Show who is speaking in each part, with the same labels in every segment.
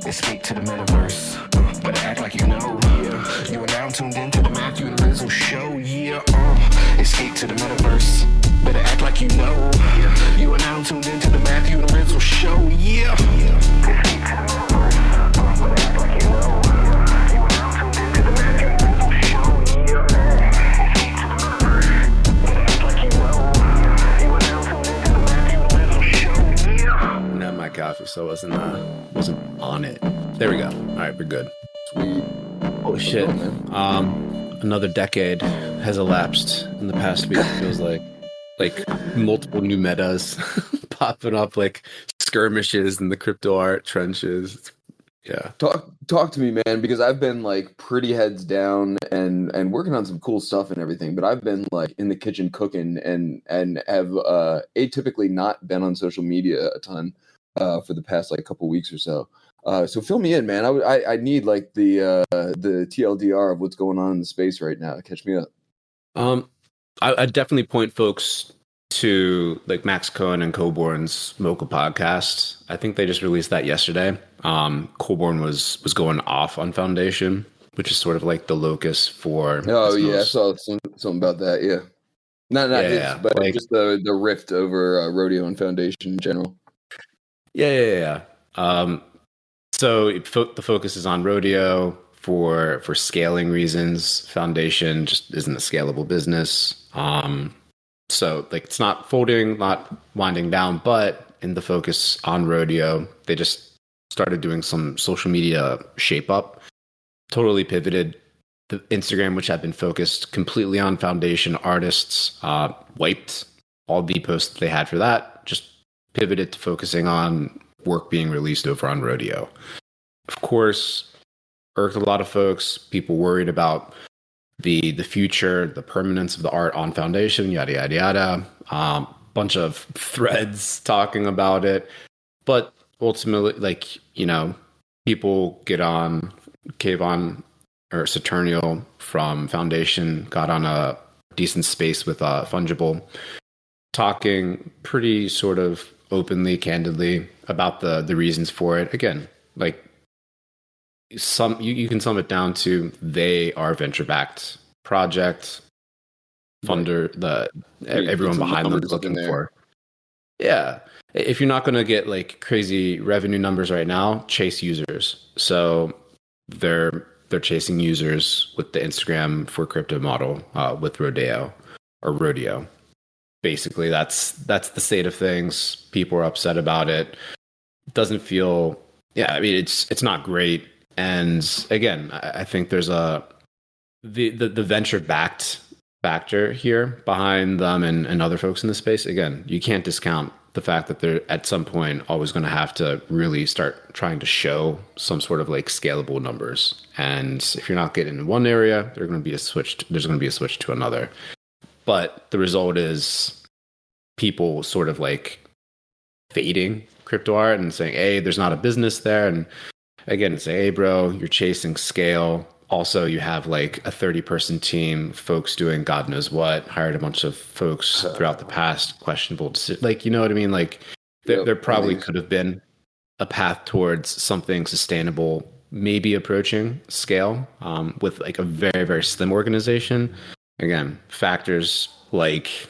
Speaker 1: Escape to the metaverse. Better act like you know. Yeah. You are now tuned into the Matthew and Rizzo show. Yeah. Escape to the metaverse. Better act like you know. Yeah. You are now tuned into the Matthew and Rizzo show. Yeah. Escape to the metaverse. Better act like you know. You are now tuned into the Matthew and Rizzo show. Yeah. Escape to the metaverse. Better act like you know. You are now tuned into the Matthew and Rizzo show. Yeah.
Speaker 2: Not my coffee, so I wasn't on it. There we go. All right, we're good.
Speaker 3: Sweet.
Speaker 2: Oh shit. Another decade has elapsed in the past week. It feels like multiple new metas popping up, like skirmishes in the crypto art trenches. Yeah.
Speaker 3: Talk to me, man, because I've been like pretty heads down and working on some cool stuff and everything, but I've been like in the kitchen cooking and have atypically not been on social media a ton for the past like couple weeks or so. So fill me in, man. I need like the TLDR of what's going on in the space right now. Catch me up.
Speaker 2: I definitely point folks to like Max Cohen and Coborn's Mocha podcast. I think they just released that yesterday. Coborn was going off on Foundation, which is sort of like the locus for.
Speaker 3: Oh yeah, I saw something about that. Yeah, not his, but like, just the rift over Rodeo and Foundation in general.
Speaker 2: Yeah. So the focus is on Rodeo for scaling reasons. Foundation just isn't a scalable business. So like it's not folding, not winding down, but in the focus on Rodeo, they just started doing some social media shape up, totally pivoted. The Instagram, which had been focused completely on Foundation artists, wiped all the posts that they had for that, just pivoted to focusing on work being released over on Rodeo. Of course, irked a lot of folks. People worried about the future, the permanence of the art on Foundation, yada yada yada. Bunch of threads talking about it, but ultimately, like, you know, people get on Kayvon or Saturnial from Foundation got on a decent space with Fungible, talking pretty sort of openly, candidly about the reasons for it. Again, like you can sum it down to they are a venture-backed project. Funder, everyone behind them is looking for. Yeah. If you're not going to get like crazy revenue numbers right now, chase users. So they're chasing users with the Instagram for crypto model with Rodeo. Basically, that's the state of things. People are upset about it. It doesn't feel. Yeah, I mean it's not great. And again, I think there's the venture backed factor here behind them and other folks in the space. Again, you can't discount the fact that they're at some point always going to have to really start trying to show some sort of like scalable numbers. And if you're not getting in one area, there's going to be a switch to another. But the result is people sort of like fading crypto art and saying, hey, there's not a business there. And again, say, hey, bro, you're chasing scale. Also, you have like a 30-person team, folks doing God knows what, hired a bunch of folks throughout the past, questionable decisions. Like, you know what I mean? Like, there probably could have been a path towards something sustainable, maybe approaching scale with like a very, very slim organization. Again, factors like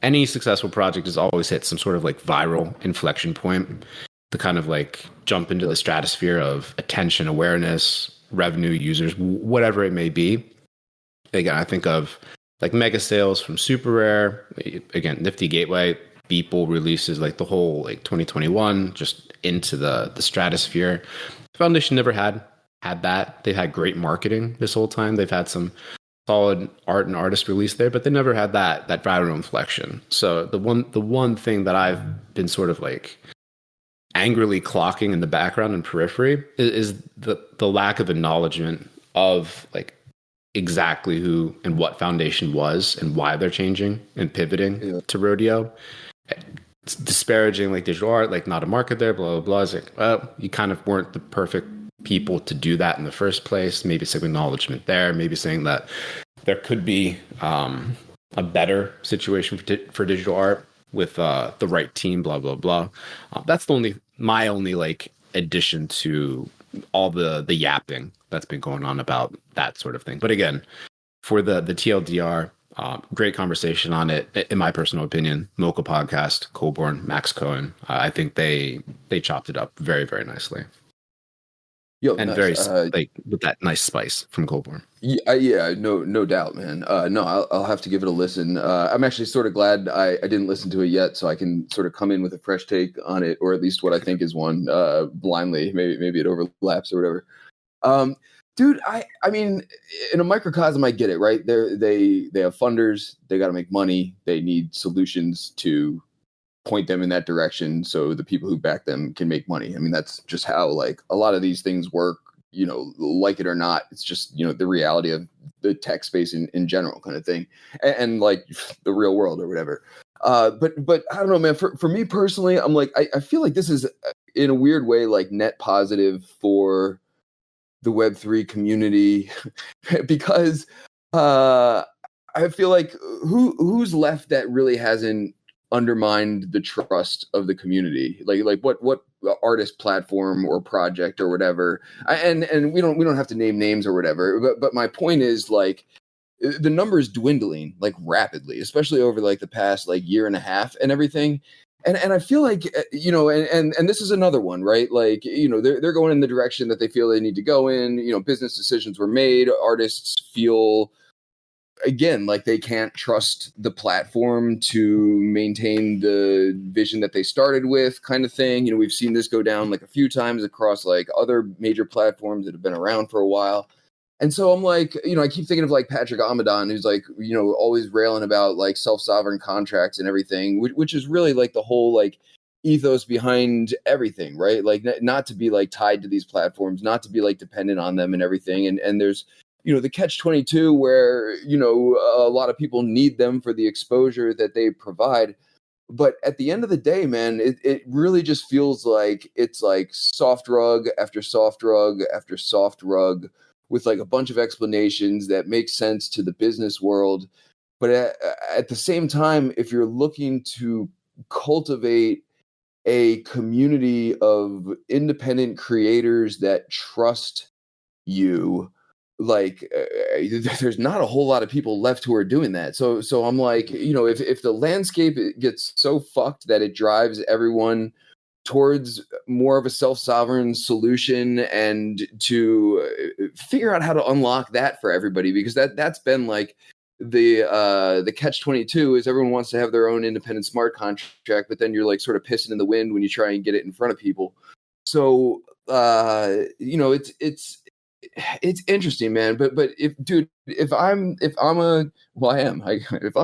Speaker 2: any successful project has always hit some sort of like viral inflection point. To kind of like jump into the stratosphere of attention, awareness, revenue, users, whatever it may be. Again, I think of like mega sales from Super Rare. Again, Nifty Gateway, Beeple releases like the whole like 2021 just into the stratosphere. Foundation never had that. They've had great marketing this whole time. They've had some solid art and artist release there, but they never had that viral inflection. So the one thing that I've been sort of like angrily clocking in the background and periphery is the lack of acknowledgement of like exactly who and what Foundation was and why they're changing and pivoting to Rodeo. It's disparaging like digital art, like not a market there, blah, blah, blah. It's like, well, you kind of weren't the perfect people to do that in the first place. Maybe some acknowledgement there, maybe saying that there could be a better situation for digital art with the right team, blah, blah, blah. That's my only like addition to all the yapping that's been going on about that sort of thing. But again, for the TLDR, great conversation on it. In my personal opinion, Mocha Podcast, Colborn, Max Cohen, I think they chopped it up very, very nicely.
Speaker 3: Yo,
Speaker 2: and
Speaker 3: nice.
Speaker 2: very like with that nice spice from Colborn.
Speaker 3: Yeah, no doubt, man. No, I'll have to give it a listen. I'm actually sort of glad I didn't listen to it yet, so I can sort of come in with a fresh take on it, or at least what I think is one, blindly. Maybe it overlaps or whatever. Dude, I mean, in a microcosm, I get it, right? They have funders, they got to make money, they need solutions to point them in that direction so the people who back them can make money. I mean, that's just how like a lot of these things work, you know, like it or not. It's just, you know, the reality of the tech space in general kind of thing, and like the real world or whatever. But I don't know, man, for me personally, I'm like, I feel like this is in a weird way, like net positive for the Web3 community because I feel like who's left that really hasn't undermined the trust of the community, like what artist, platform, or project or whatever. And we don't have to name names or whatever, but my point is, like, the number is dwindling like rapidly, especially over like the past like year and a half and everything. And I feel like, you know, and this is another one, right? Like, you know, they're going in the direction that they feel they need to go in. You know, business decisions were made. Artists feel, again, like they can't trust the platform to maintain the vision that they started with, kind of thing. You know, we've seen this go down like a few times across like other major platforms that have been around for a while. And so I'm like, you know, I keep thinking of like Patrick Amadon, who's like, you know, always railing about like self-sovereign contracts and everything, which is really like the whole like ethos behind everything, right? Like not to be like tied to these platforms, not to be like dependent on them and everything. And there's, you know, the catch-22 where, you know, a lot of people need them for the exposure that they provide. But at the end of the day, man, it really just feels like it's like soft rug after soft rug after soft rug with like a bunch of explanations that make sense to the business world. But at the same time, if you're looking to cultivate a community of independent creators that trust you, like there's not a whole lot of people left who are doing that. So I'm like, you know, if the landscape gets so fucked that it drives everyone towards more of a self-sovereign solution and to figure out how to unlock that for everybody, because that's been like the catch-22 is everyone wants to have their own independent smart contract, but then you're like sort of pissing in the wind when you try and get it in front of people. So you know, it's interesting, man. But if I'm a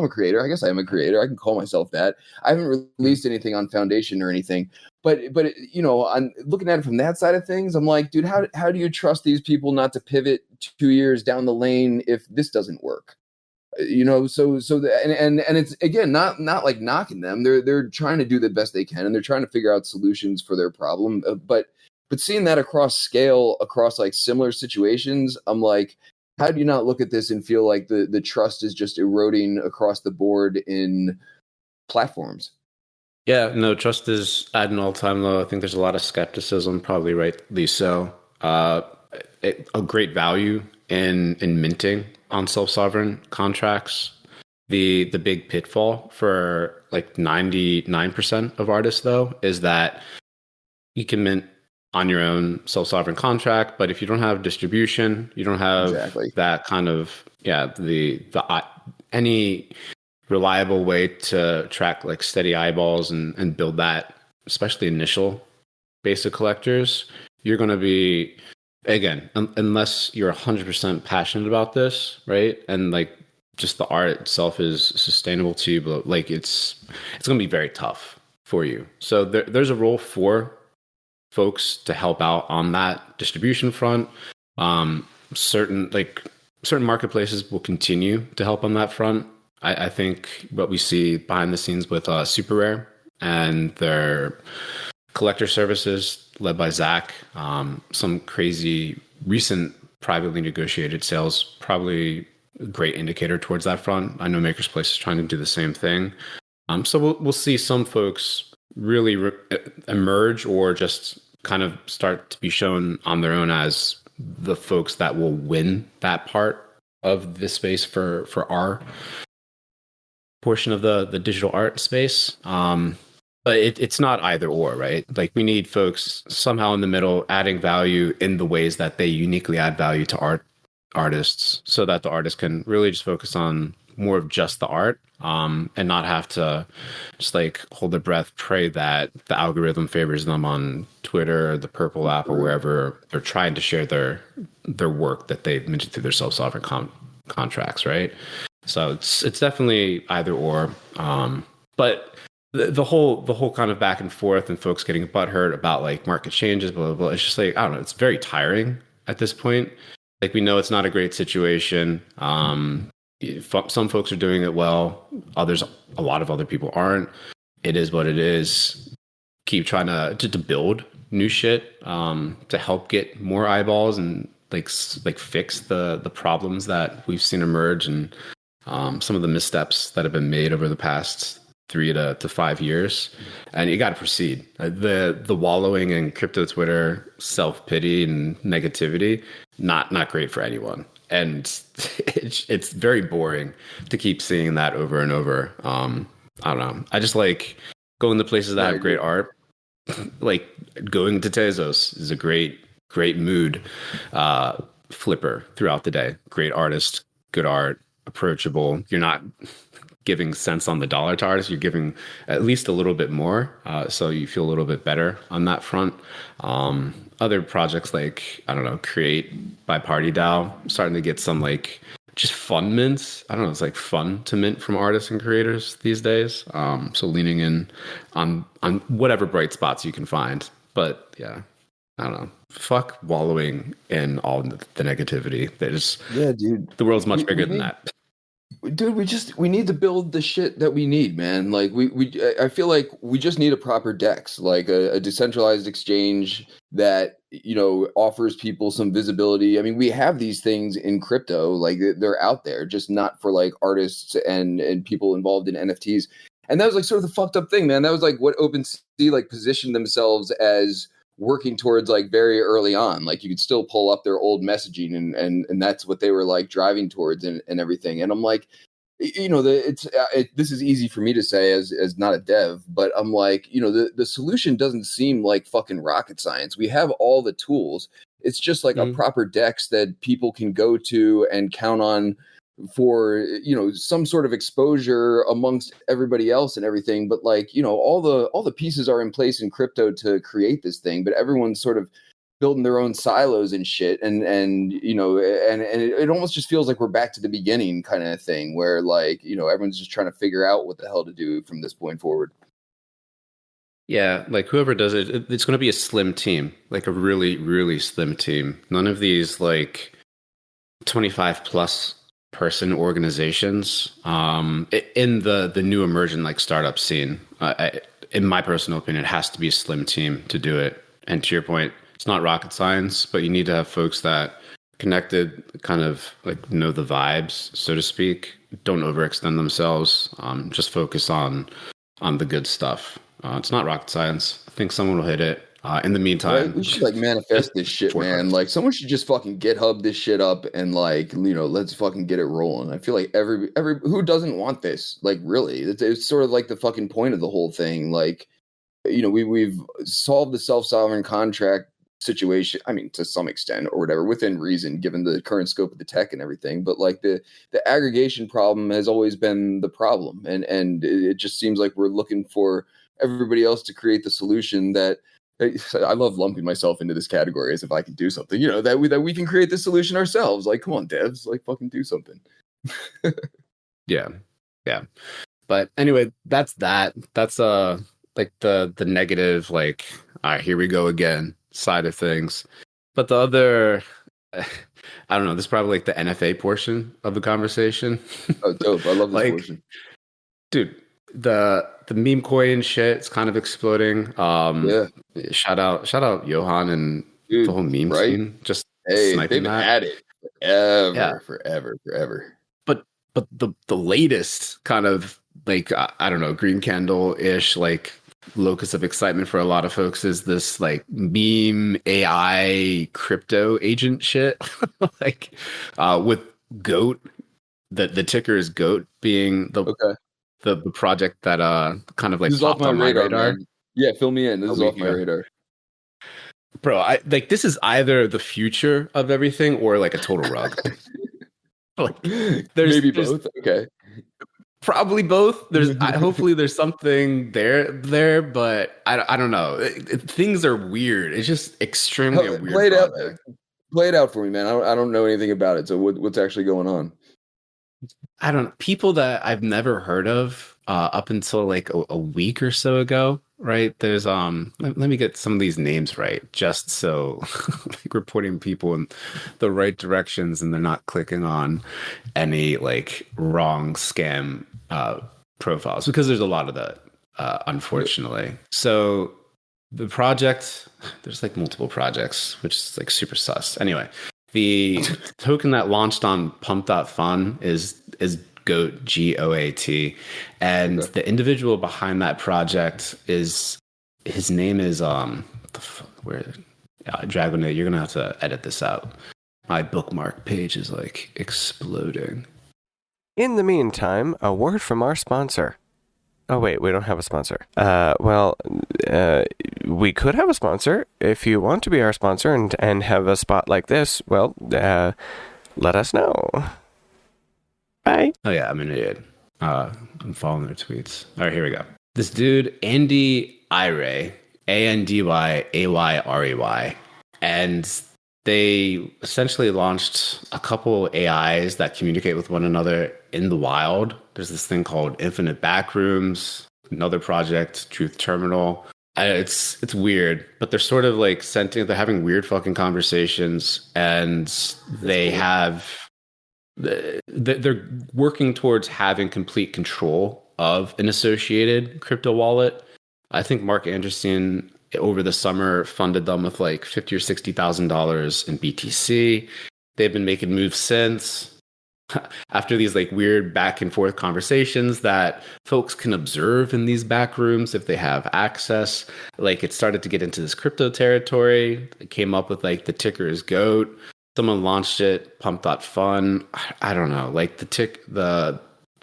Speaker 3: creator, I guess I am a creator. I can call myself that. I haven't released anything on Foundation or anything, but you know, I'm looking at it from that side of things. I'm like, dude, how do you trust these people not to pivot 2 years down the lane if this doesn't work? You know, so and it's, again, not like knocking them. They're trying to do the best they can, and they're trying to figure out solutions for their problem. But seeing that across scale, across like similar situations, I'm like, how do you not look at this and feel like the trust is just eroding across the board in platforms?
Speaker 2: Yeah, no, trust is at an all-time low. I think there's a lot of skepticism, probably rightly so. A great value in minting on self-sovereign contracts. The big pitfall for like 99% of artists, though, is that you can mint on your own self-sovereign contract, but if you don't have distribution, you don't have that kind of any reliable way to track like steady eyeballs and build that, especially initial basic collectors, you're going to be, again, unless you're 100% passionate about this, right? And like just the art itself is sustainable to you, but like it's going to be very tough for you. So there's a role for folks to help out on that distribution front. Certain marketplaces will continue to help on that front. I think what we see behind the scenes with Super Rare and their collector services led by Zach, some crazy recent privately negotiated sales, probably a great indicator towards that front. I know Maker's Place is trying to do the same thing. So we'll see some folks really emerge or just kind of start to be shown on their own as the folks that will win that part of this space for our portion of the digital art space. But it's not either or, right? Like we need folks somehow in the middle adding value in the ways that they uniquely add value to artists so that the artist can really just focus on more of just the art, and not have to just like hold their breath, pray that the algorithm favors them on Twitter or the Purple app or wherever they're trying to share their work that they've minted through their self-sovereign contracts, right? So it's definitely either or. But the whole kind of back and forth and folks getting butthurt about like market changes, blah, blah, blah. It's just like, I don't know, it's very tiring at this point. Like we know it's not a great situation. Some folks are doing it well. A lot of other people aren't. It is what it is. Keep trying to build new shit, to help get more eyeballs and like fix the problems that we've seen emerge and some of the missteps that have been made over the past 3 to 5 years. And you got to proceed. The wallowing in crypto Twitter, self-pity and negativity, not great for anyone. And it's very boring to keep seeing that over and over. I don't know. I just like going to places that have great art. Like going to Tezos is a great mood flipper throughout the day. Great artist, good art, approachable. You're not giving cents on the dollar to artists. You're giving at least a little bit more, so you feel a little bit better on that front. Other projects like, I don't know, Create by Party DAO, starting to get some like just fun mints. I don't know, it's like fun to mint from artists and creators these days. So leaning in on whatever bright spots you can find. But yeah, I don't know. Fuck wallowing in all the negativity.
Speaker 3: Yeah, dude.
Speaker 2: The world's much bigger than that.
Speaker 3: Dude, we need to build the shit that we need, man. Like I feel like we just need a proper DEX, like a decentralized exchange that, you know, offers people some visibility. I mean, we have these things in crypto, like they're out there, just not for like artists and people involved in NFTs. And that was like sort of the fucked up thing, man. That was like what OpenSea like positioned themselves as working towards like very early on. Like you could still pull up their old messaging and that's what they were like driving towards and everything. And I'm like, you know, this is easy for me to say as not a dev, but I'm like, you know, the solution doesn't seem like fucking rocket science. We have all the tools. It's just like a proper DEX that people can go to and count on for, you know, some sort of exposure amongst everybody else and everything. But like, you know, all the pieces are in place in crypto to create this thing, but everyone's sort of building their own silos and shit. And you know, and it almost just feels like we're back to the beginning kind of thing where like, you know, everyone's just trying to figure out what the hell to do from this point forward.
Speaker 2: Yeah, like whoever does it, it's going to be a slim team, like a really, really slim team. None of these like 25 plus person organizations in the new emergent like startup scene. In my personal opinion, it has to be a slim team to do it. And to your point, it's not rocket science, but you need to have folks that connected, kind of like know the vibes, so to speak. Don't overextend themselves. Just focus on the good stuff. It's not rocket science. I think someone will hit it. In the meantime,
Speaker 3: right? We should like manifest this shit, man. Like someone should just fucking GitHub this shit up and like, you know, let's fucking get it rolling. I feel like every who doesn't want this? Like really, it's sort of like the fucking point of the whole thing. Like, you know, we've solved the self-sovereign contract situation. I mean, to some extent or whatever, within reason, given the current scope of the tech and everything. But like the aggregation problem has always been the problem, and it just seems like we're looking for everybody else to create the solution that. I love lumping myself into this category as if I can do something, you know, that we can create the solution ourselves. Like, come on, devs, like fucking do something.
Speaker 2: Yeah. But anyway, that's that. That's like the negative, like, all right, here we go again side of things. But the other, I don't know, this is probably like the NFA portion of the conversation.
Speaker 3: Oh, dope! I love this
Speaker 2: like,
Speaker 3: portion,
Speaker 2: dude. The meme coin shit is kind of exploding.
Speaker 3: Yeah.
Speaker 2: Shout out Johan and
Speaker 3: dude,
Speaker 2: the whole meme
Speaker 3: right?
Speaker 2: scene. Just
Speaker 3: Hey,
Speaker 2: sniping
Speaker 3: they've
Speaker 2: that.
Speaker 3: had it forever.
Speaker 2: But the latest kind of like I don't know, green candle ish like locus of excitement for a lot of folks is this like meme AI crypto agent shit, like with Goat. The ticker is Goat being
Speaker 3: Okay.
Speaker 2: the project that kind of like
Speaker 3: This is off
Speaker 2: popped
Speaker 3: my
Speaker 2: on my
Speaker 3: radar,
Speaker 2: radar
Speaker 3: man. Yeah, fill me in. This
Speaker 2: a
Speaker 3: is
Speaker 2: week
Speaker 3: off my
Speaker 2: ago.
Speaker 3: radar.
Speaker 2: Bro, I like this is either the future of everything or like a total rug. Like
Speaker 3: Maybe
Speaker 2: there's
Speaker 3: both. Okay.
Speaker 2: probably both. There's hopefully there's something there, but I don't know. Things are weird. It's just extremely a weird
Speaker 3: Play it out.
Speaker 2: project.
Speaker 3: Play it out for me, man. I don't know anything about it. So what's actually going on?
Speaker 2: I don't people that I've never heard of up until like a week or so ago, right? There's let me get some of these names right, just so like we're putting people in the right directions and they're not clicking on any like wrong scam profiles, because there's a lot of that, unfortunately. So the project, there's like multiple projects, which is like super sus. Anyway, the token that launched on Pump.fun is GOAT, GOAT, and
Speaker 3: Okay.
Speaker 2: the individual behind that project is his name is Dragonade. You're gonna have to edit this out. My bookmark page is like exploding.
Speaker 4: In the meantime, a word from our sponsor. Oh, wait, we don't have a sponsor. We could have a sponsor. If you want to be our sponsor and have a spot like this, well, let us know. Bye.
Speaker 2: Oh yeah, I'm an idiot. I'm following their tweets. All right, here we go. This dude, Andy Irey, ANDYAYREY, and they essentially launched a couple AIs that communicate with one another in the wild. There's this thing called Infinite Backrooms, another project, Truth Terminal. It's weird, but they're sort of like sentient. They're having weird fucking conversations, and they're working towards having complete control of an associated crypto wallet. I think Mark Anderson over the summer funded them with like $50,000 or $60,000 in BTC. They've been making moves since. After these like weird back and forth conversations that folks can observe in these back rooms if they have access, like it started to get into this crypto territory. It came up with like the ticker is GOAT. Someone launched it, Pump.fun. I don't know. Like the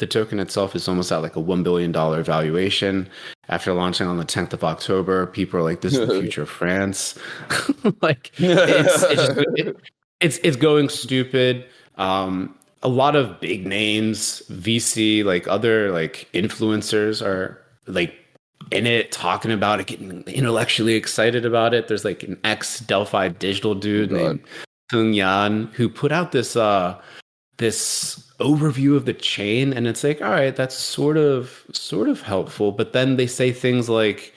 Speaker 2: token itself is almost at like a $1 billion valuation. After launching on the 10th of October, people are like, this is the future of France. Like it's going stupid. A lot of big names, VC, like other like influencers are like in it, talking about it, getting intellectually excited about it. There's like an ex Delphi digital dude named Tung Yan who put out this overview of the chain, and it's like, all right, that's sort of helpful, but then they say things like,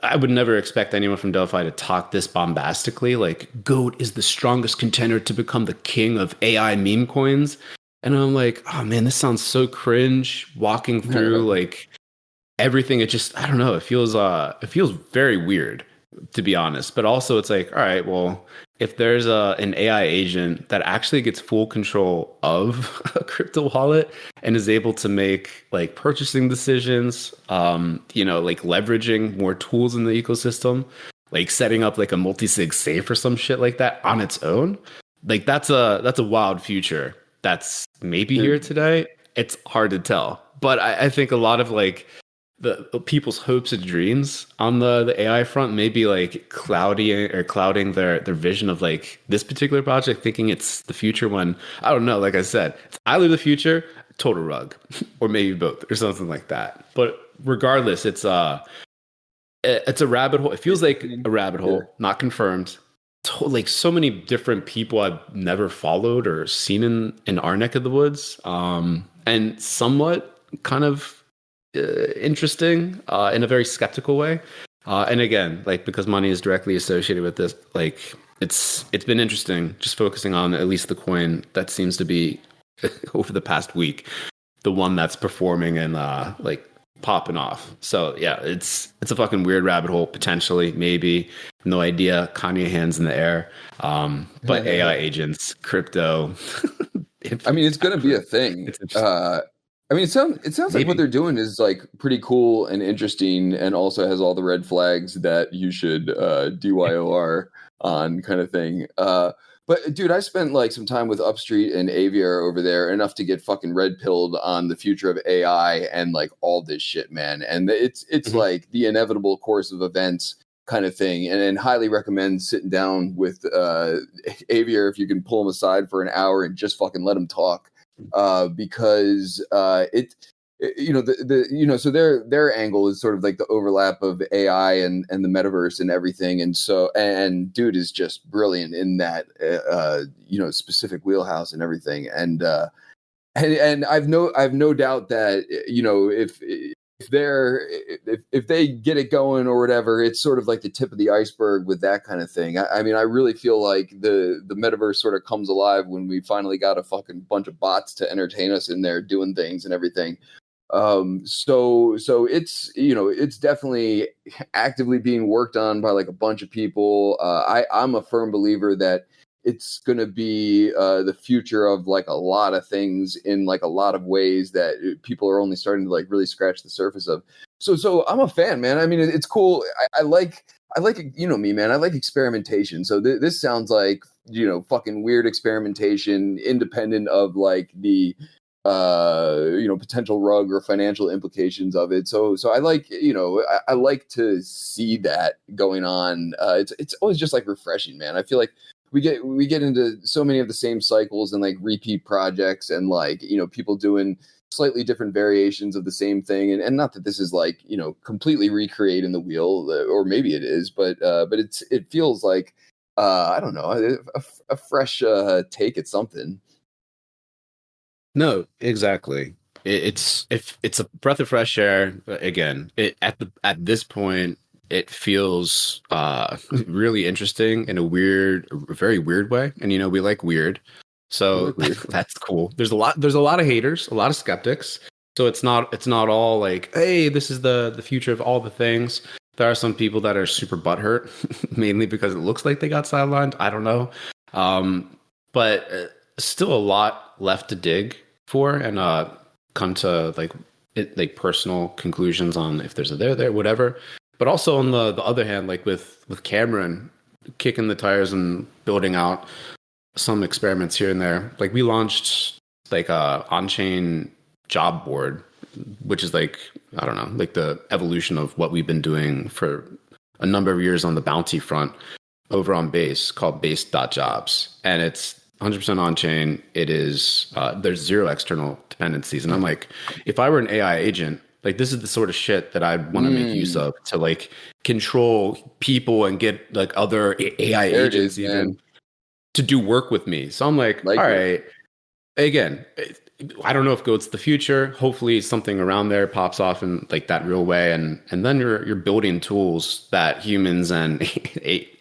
Speaker 2: I would never expect anyone from Delphi to talk this bombastically, like GOAT is the strongest contender to become the king of AI meme coins. And I'm like, oh man, this sounds so cringe walking through like everything. It just, I don't know, it feels very weird, to be honest. But also it's like, all right, well, if there's an AI agent that actually gets full control of a crypto wallet and is able to make like purchasing decisions, like leveraging more tools in the ecosystem, like setting up like a multi-sig safe or some shit like that on its own, like that's a wild future that's maybe here today. It's hard to tell, but I think a lot of like the people's hopes and dreams on the AI front may be like clouding their vision of like this particular project, thinking it's the future, when I don't know, like I said, it's either the future, total rug, or maybe both or something like that. But regardless, it's a rabbit hole. It feels like a rabbit hole, not confirmed. Like so many different people I've never followed or seen in our neck of the woods, and somewhat kind of interesting in a very skeptical way. And again, like because money is directly associated with this, like it's been interesting just focusing on at least the coin that seems to be over the past week the one that's performing and like popping off. So yeah, it's a fucking weird rabbit hole, potentially, maybe, no idea. Kanye hands in the air, but AI agents, crypto.
Speaker 3: I mean, it's going to be a thing. I mean, it sounds like what they're doing is like pretty cool and interesting, and also has all the red flags that you should DYOR on, kind of thing. But dude, I spent like some time with Upstreet and Aviar over there, enough to get fucking red pilled on the future of AI and like all this shit, man. And it's like the inevitable course of events, kind of thing. And highly recommend sitting down with Aviar if you can pull him aside for an hour and just fucking let him talk. Because so their angle is sort of like the overlap of AI and the metaverse and everything, and so and dude is just brilliant in that specific wheelhouse and everything, and I've no doubt that if they get it going or whatever, it's sort of like the tip of the iceberg with that kind of thing. I mean, I really feel like the metaverse sort of comes alive when we finally got a fucking bunch of bots to entertain us in there doing things and everything. So it's definitely actively being worked on by like a bunch of people. I'm a firm believer that it's going to be the future of like a lot of things in like a lot of ways that people are only starting to like really scratch the surface of. So I'm a fan, man. I mean, it's cool. I like, me, man. I like experimentation. So this sounds like, fucking weird experimentation, independent of like the, potential rug or financial implications of it. So I like, I like to see that going on. It's always just like refreshing, man. I feel like we get into so many of the same cycles and like repeat projects and like, people doing slightly different variations of the same thing. And not that this is like, completely recreating the wheel, or maybe it is, but it feels like, I don't know, a fresh take at something.
Speaker 2: No, exactly. It's a breath of fresh air. Again, at this point, it feels really interesting in a very weird way. And we like weird, so that's cool. There's a lot of haters, a lot of skeptics. So it's not all like, hey, this is the future of all the things. There are some people that are super butthurt, mainly because it looks like they got sidelined. I don't know, but still a lot left to dig for and come to like personal conclusions on if there's a there, whatever. But also on the other hand, like with Cameron kicking the tires and building out some experiments here and there, like we launched like a on-chain job board, which is like, I don't know, like the evolution of what we've been doing for a number of years on the bounty front over on Base, called base.jobs. And it's 100% on chain. It is, there's zero external dependencies. And I'm like, if I were an AI agent, like this is the sort of shit that I'd want to make use of to like control people and get like other AI agents even to do work with me. So I'm like, all right, again, I don't know if GOAT's the future. Hopefully something around there pops off in like that real way. And then you're building tools that humans and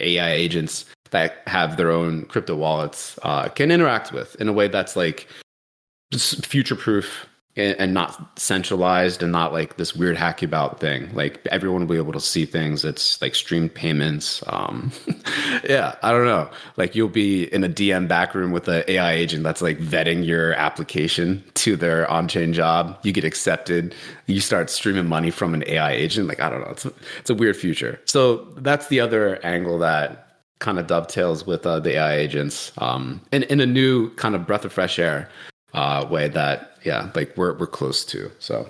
Speaker 2: AI agents that have their own crypto wallets can interact with in a way that's like future proof and not centralized and not like this weird hacky about thing. Like everyone will be able to see things. It's like streamed payments. Yeah, I don't know. Like you'll be in a DM backroom with an AI agent that's like vetting your application to their on-chain job. You get accepted. You start streaming money from an AI agent. Like, I don't know. It's a weird future. So that's the other angle that kind of dovetails with the AI agents in a new kind of breath of fresh air way that, yeah, like we're close to. So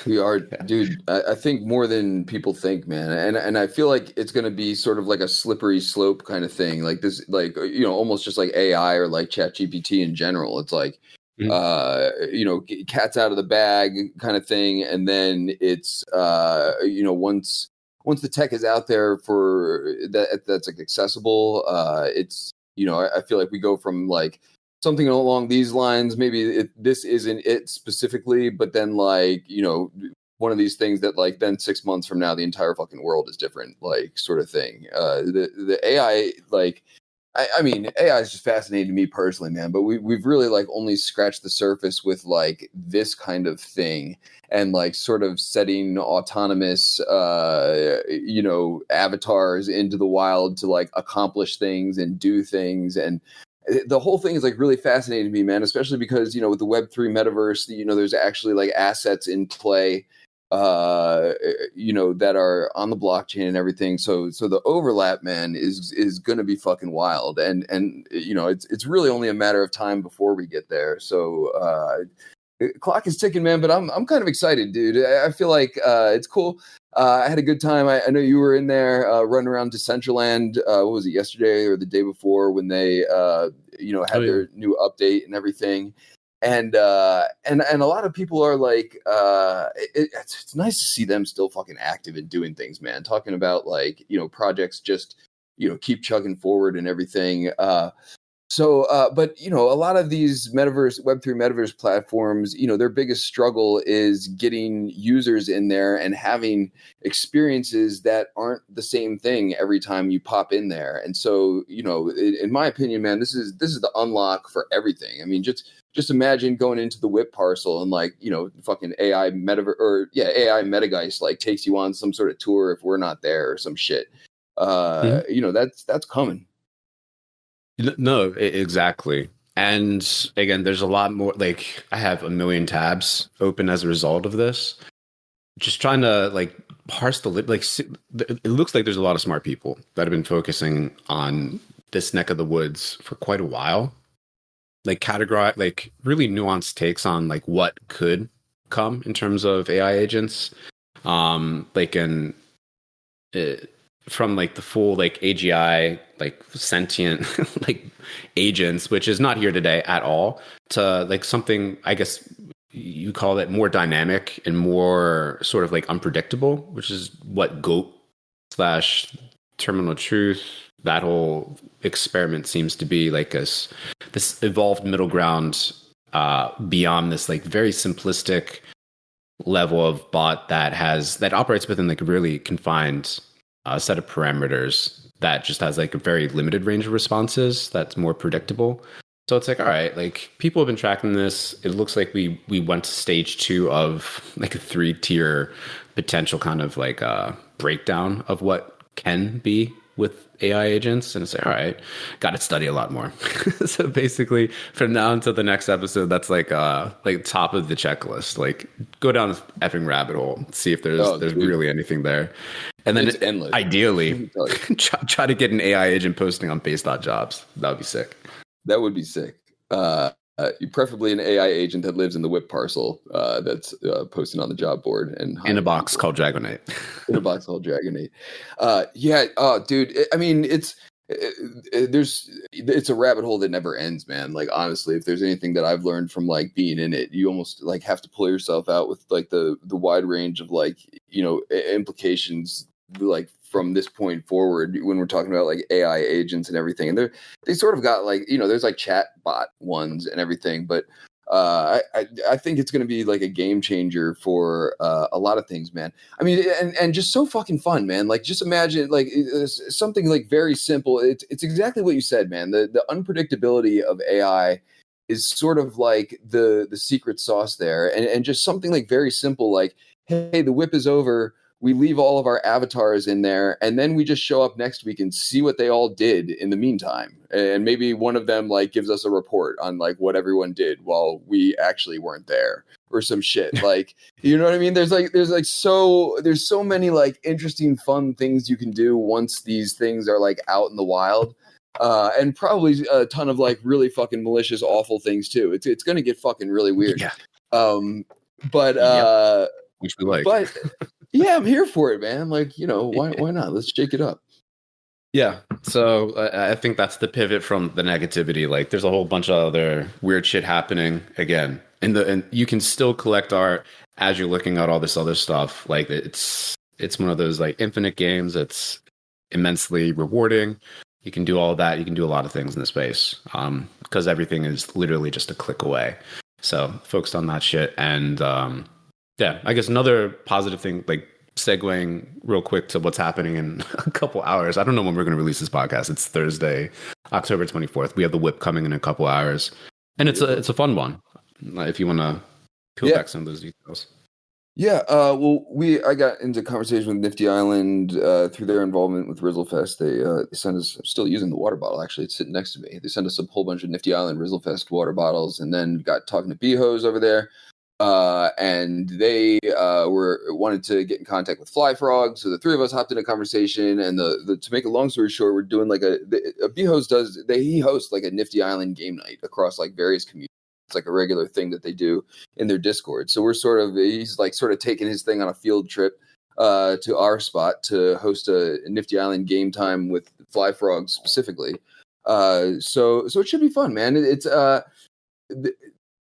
Speaker 3: we are, dude. I think more than people think, man. And I feel like it's going to be sort of like a slippery slope kind of thing. Like this, like, almost just like AI or like ChatGPT in general. It's like, cat's out of the bag kind of thing. And then it's, once the tech is out there for that's like accessible, it's, I feel like we go from like something along these lines. Maybe this isn't it specifically, but then like, one of these things that like then 6 months from now, the entire fucking world is different, like sort of thing. The AI, like, I mean, AI is just fascinating to me personally, man, but we've really like only scratched the surface with like this kind of thing and like sort of setting autonomous, avatars into the wild to like accomplish things and do things. And the whole thing is like really fascinating to me, man, especially because, with the Web3 metaverse, there's actually like assets in play, that are on the blockchain and everything. So the overlap, man, is going to be fucking wild. And it's really only a matter of time before we get there. So, clock is ticking, man, but I'm kind of excited, dude. I feel like it's cool. I had a good time. I know you were in there running around Decentraland. What was it, yesterday or the day before, when they had their new update and everything. And a lot of people are like, it's nice to see them still fucking active and doing things, man. Talking about like, projects just, keep chugging forward and everything. But a lot of these Web3 metaverse platforms, their biggest struggle is getting users in there and having experiences that aren't the same thing every time you pop in there. And so, in my opinion, man, this is the unlock for everything. I mean, just imagine going into the WIP parcel and like, fucking AI Metageist like takes you on some sort of tour if we're not there or some shit. That's coming.
Speaker 2: No, exactly. And again, there's a lot more, like I have a million tabs open as a result of this. Just trying to like parse it looks like there's a lot of smart people that have been focusing on this neck of the woods for quite a while. Like categorize, like really nuanced takes on like what could come in terms of AI agents. From like the full like AGI, like sentient like agents, which is not here today at all, to like something, I guess you call it more dynamic and more sort of like unpredictable, which is what GOAT / terminal truth, that whole experiment seems to be, like this evolved middle ground beyond this like very simplistic level of bot that operates within like a really confined set of parameters that just has like a very limited range of responses that's more predictable. So it's like, all right, like people have been tracking this. It looks like we went to stage 2 of like a 3-tier potential kind of like breakdown of what can be with AI agents. And it's like, all right, got to study a lot more. So basically from now until the next episode, that's like top of the checklist. Like go down this effing rabbit hole, see if there's really anything there. And then
Speaker 3: it's endless.
Speaker 2: Ideally try to get an AI agent posting on base.jobs. That would be sick.
Speaker 3: That would be sick. Preferably an AI agent that lives in the WIP parcel that's posted on the job board and
Speaker 2: in a box called Dragonite.
Speaker 3: In a box called Dragonite. Dude. I mean, it's a rabbit hole that never ends, man. Like honestly, if there's anything that I've learned from like being in it, you almost like have to pull yourself out with like the wide range of like implications like from this point forward when we're talking about like AI agents and everything. And they sort of got like, there's like chat bot ones and everything, but I think it's going to be like a game changer for a lot of things, man. I mean, and just so fucking fun, man. Like just imagine like something like very simple. It's exactly what you said, man. The unpredictability of AI is sort of like the secret sauce there. And just something like very simple, like, hey, the whip is over. We leave all of our avatars in there, and then we just show up next week and see what they all did in the meantime. And maybe one of them like gives us a report on like what everyone did while we actually weren't there or some shit. Like, you know what I mean? There's so many like interesting, fun things you can do once these things are like out in the wild. And probably a ton of like really fucking malicious, awful things too. It's going to get fucking really weird.
Speaker 2: Yeah. Which we like.
Speaker 3: But yeah, I'm here for it, man. Like, why not? Let's shake it up.
Speaker 2: Yeah. So I think that's the pivot from the negativity. Like there's a whole bunch of other weird shit happening again. And you can still collect art as you're looking at all this other stuff. Like it's one of those like infinite games. It's immensely rewarding. You can do all of that. You can do a lot of things in the space. Because everything is literally just a click away. So focused on that shit. And I guess another positive thing, like segueing real quick to what's happening in a couple hours. I don't know when we're going to release this podcast. It's Thursday, October 24th. We have the whip coming in a couple hours, and it's a fun one. If you want to peel back some of those details.
Speaker 3: Yeah, well, I got into conversation with Nifty Island through their involvement with Rizzlefest. They sent us. I'm still using the water bottle. Actually, it's sitting next to me. They sent us a whole bunch of Nifty Island Rizzlefest water bottles, and then got talking to Beehose over there, and they were wanted to get in contact with Fly Frog. So the three of us hopped in a conversation, and the to make a long story short, we're doing like a Beehose he hosts like a Nifty Island game night across like various communities. It's like a regular thing that they do in their Discord. So he's sort of taking his thing on a field trip to our spot to host a Nifty Island game time with Fly Frogs specifically. So it should be fun, man. It's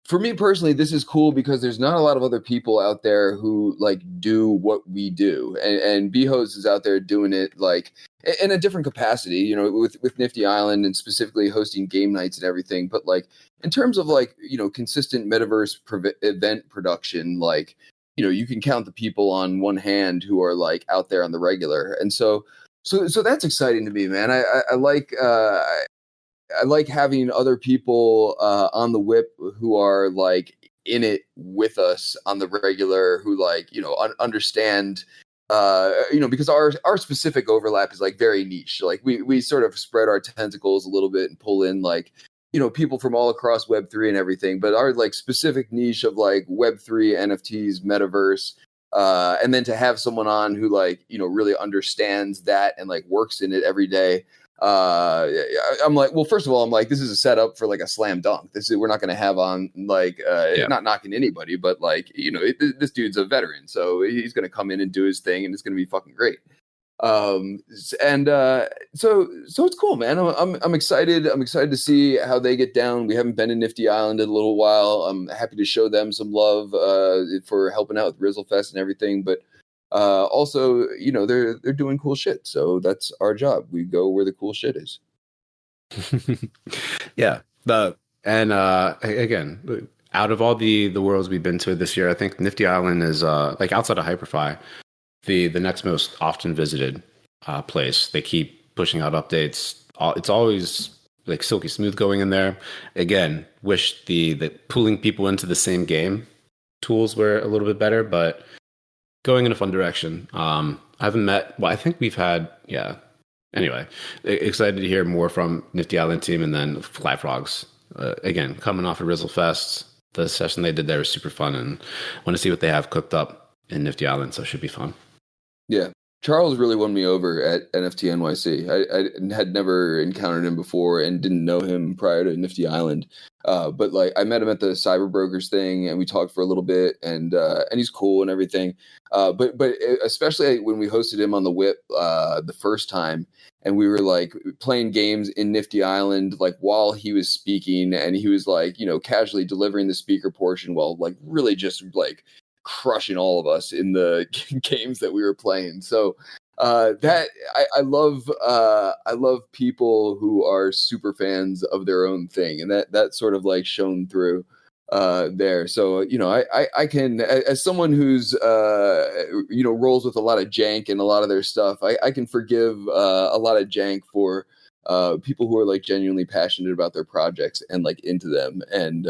Speaker 3: for me personally, this is cool because there's not a lot of other people out there who like do what we do, and Behose is out there doing it like in a different capacity, you know, with Nifty Island and specifically hosting game nights and everything. But like in terms of like, you know, consistent metaverse event production, like, you know, you can count the people on one hand who are like out there on the regular, and so that's exciting to me, man. I like having other people on the whip who are like in it with us on the regular, who like, you know, understand, you know, because our specific overlap is like very niche. Like we sort of spread our tentacles a little bit and pull in like, you know, people from all across Web3 and everything, but our like specific niche of like Web3, NFTs, metaverse, and then to have someone on who like, you know, really understands that and like works in it every day. I'm like, well, first of all, I'm like, this is a setup for like a slam dunk. We're not going to have on like, not knocking anybody, but like, you know, this dude's a veteran, so he's going to come in and do his thing, and it's going to be fucking great. So it's cool, man. I'm excited. I'm excited to see how they get down. We haven't been in Nifty Island in a little while. I'm happy to show them some love for helping out with Rizzlefest and everything, but also, you know, they're doing cool shit, so that's our job. We go where the cool shit is.
Speaker 2: Yeah. Again, out of all the worlds we've been to this year, I think Nifty Island is like outside of Hyperfi, the next most often visited place. They keep pushing out updates. It's always like silky smooth going in there. Again, wish the pulling people into the same game tools were a little bit better, but going in a fun direction. I haven't met. Well, I think we've had. Yeah. Anyway, excited to hear more from Nifty Island team, and then Fly Frogs. Again, coming off of Rizzlefest, the session they did there was super fun, and want to see what they have cooked up in Nifty Island. So it should be fun.
Speaker 3: Yeah. Charles really won me over at NFT NYC. I had never encountered him before and didn't know him prior to Nifty Island. But like I met him at the Cyber Brokers thing, and we talked for a little bit, and he's cool and everything. But especially when we hosted him on the Whip the first time, and we were like playing games in Nifty Island like while he was speaking, and he was like, you know, casually delivering the speaker portion while like really just like crushing all of us in the games that we were playing. So that I love people who are super fans of their own thing, and that sort of like shone through there. So, you know, I can, as someone who's you know, rolls with a lot of jank and a lot of their stuff, I can forgive a lot of jank for people who are like genuinely passionate about their projects and like into them. And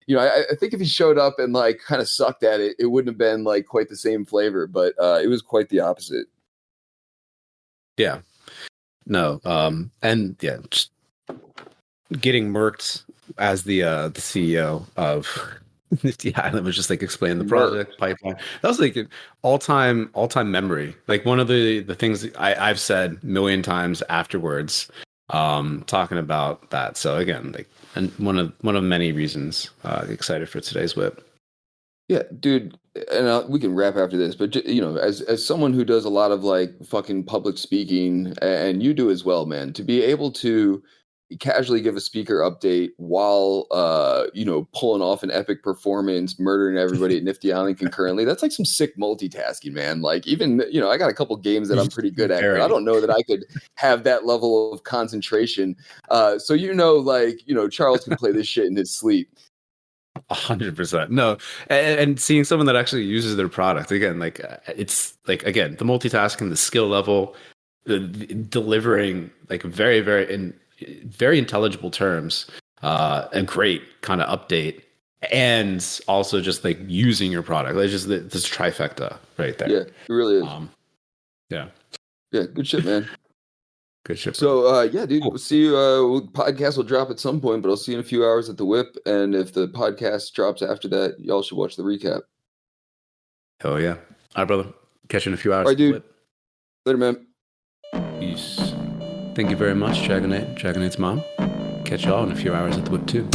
Speaker 3: you know, I think if he showed up and like kind of sucked at it, it wouldn't have been like quite the same flavor, but it was quite the opposite.
Speaker 2: Yeah. No. And yeah, just getting murked as the CEO of Nifty Island was just like explaining the project pipeline. That was like an all-time memory. Like one of the things I've said a million times afterwards, talking about that. So again, like, and one of many reasons excited for today's whip.
Speaker 3: Yeah, dude, and we can wrap after this, but you know, as someone who does a lot of like fucking public speaking, and you do as well, man, to be able to casually give a speaker update while you know, pulling off an epic performance, murdering everybody at Nifty Island concurrently, that's like some sick multitasking, man. Like even, you know, I got a couple games that I'm pretty good at, but I don't know that I could have that level of concentration. So, you know, like, you know, Charles can play this shit in his sleep.
Speaker 2: 100%. No, and seeing someone that actually uses their product again, like it's like, again, the multitasking, the skill level, the delivering like very in very intelligible terms, a great kind of update and also just like using your product. It's just this trifecta right there.
Speaker 3: Yeah, it really is.
Speaker 2: Yeah.
Speaker 3: Yeah, good shit, man.
Speaker 2: Good shit.
Speaker 3: So, yeah, dude,
Speaker 2: Cool.
Speaker 3: we'll see you. Podcast will drop at some point, but I'll see you in a few hours at the Whip. And if the podcast drops after that, y'all should watch the recap.
Speaker 2: Hell yeah. All right, brother. Catch you in a few hours.
Speaker 3: All right, dude. Later, man.
Speaker 2: Peace. Thank you very much, Dragonite, Dragonite's mom. Catch y'all in a few hours at the Whip too.